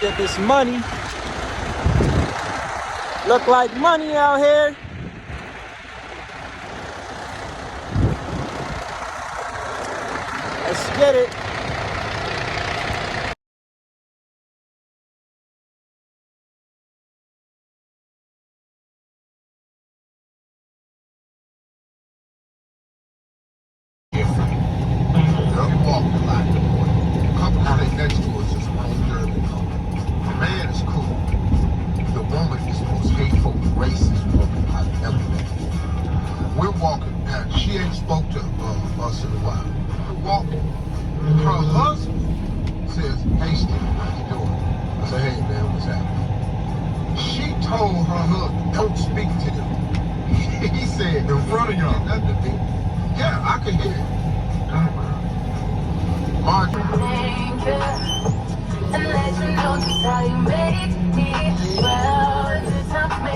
get this money. Look like money out here. Let's get it. We're walking now. She ain't spoke to us in a while. We're walking. Her husband says, "Hey Steve, how you doing?" I said, "Hey man, what's happening?" She told her husband, "Don't speak to them." He said, "In front of y'all." Nothing to me. Yeah, I can hear it. Marjorie. And let you know just how you make me well.